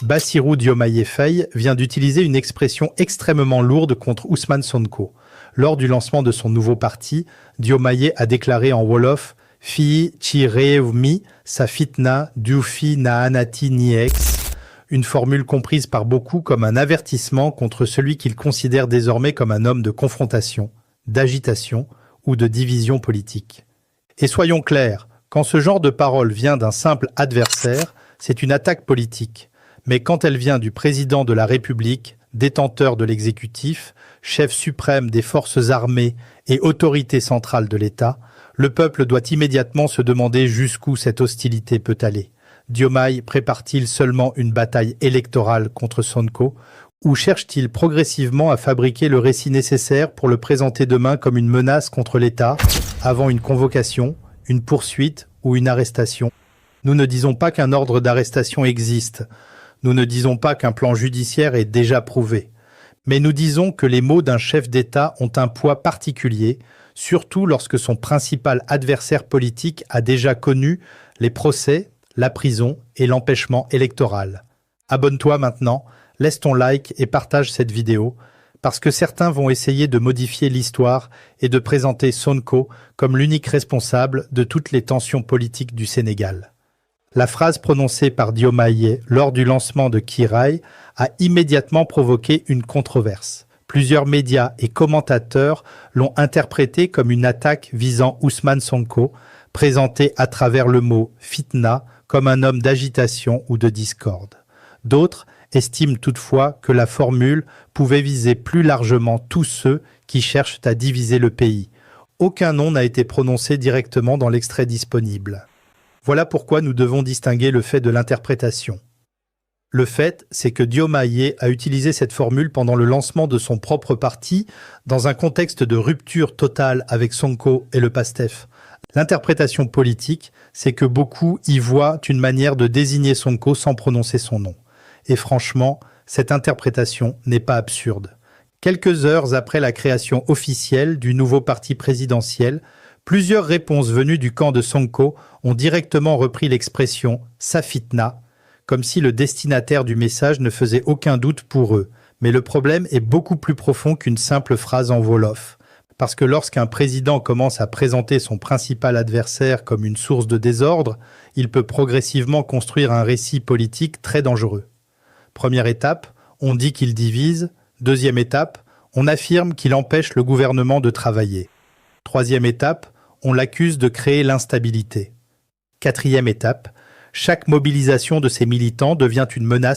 Bassirou Diomaye Faye vient d'utiliser une expression extrêmement lourde contre Ousmane Sonko. Lors du lancement de son nouveau parti, Diomaye a déclaré en Wolof « Fi chi rew mi sa fitna du fi na anati niex », une formule comprise par beaucoup comme un avertissement contre celui qu'il considère désormais comme un homme de confrontation, d'agitation ou de division politique. Et soyons clairs, quand ce genre de parole vient d'un simple adversaire, c'est une attaque politique. Mais quand elle vient du président de la République, détenteur de l'exécutif, chef suprême des forces armées et autorité centrale de l'État, le peuple doit immédiatement se demander jusqu'où cette hostilité peut aller. Diomaye prépare-t-il seulement une bataille électorale contre Sonko ou cherche-t-il progressivement à fabriquer le récit nécessaire pour le présenter demain comme une menace contre l'État avant une convocation, une poursuite ou une arrestation? Nous ne disons pas qu'un ordre d'arrestation existe. Nous ne disons pas qu'un plan judiciaire est déjà prouvé, mais nous disons que les mots d'un chef d'État ont un poids particulier, surtout lorsque son principal adversaire politique a déjà connu les procès, la prison et l'empêchement électoral. Abonne-toi maintenant, laisse ton like et partage cette vidéo, parce que certains vont essayer de modifier l'histoire et de présenter Sonko comme l'unique responsable de toutes les tensions politiques du Sénégal. La phrase prononcée par Diomaye lors du lancement de Kiraay a immédiatement provoqué une controverse. Plusieurs médias et commentateurs l'ont interprété comme une attaque visant Ousmane Sonko, présenté à travers le mot « fitna » comme un homme d'agitation ou de discorde. D'autres estiment toutefois que la formule pouvait viser plus largement tous ceux qui cherchent à diviser le pays. Aucun nom n'a été prononcé directement dans l'extrait disponible. Voilà pourquoi nous devons distinguer le fait de l'interprétation. Le fait, c'est que Diomaye a utilisé cette formule pendant le lancement de son propre parti dans un contexte de rupture totale avec Sonko et le PASTEF. L'interprétation politique, c'est que beaucoup y voient une manière de désigner Sonko sans prononcer son nom. Et franchement, cette interprétation n'est pas absurde. Quelques heures après la création officielle du nouveau parti présidentiel, plusieurs réponses venues du camp de Sonko ont directement repris l'expression « sa fitna », comme si le destinataire du message ne faisait aucun doute pour eux. Mais le problème est beaucoup plus profond qu'une simple phrase en Wolof. Parce que lorsqu'un président commence à présenter son principal adversaire comme une source de désordre, il peut progressivement construire un récit politique très dangereux. Première étape, on dit qu'il divise. Deuxième étape, on affirme qu'il empêche le gouvernement de travailler. Troisième étape, on l'accuse de créer l'instabilité. Quatrième étape, chaque mobilisation de ces militants devient une menace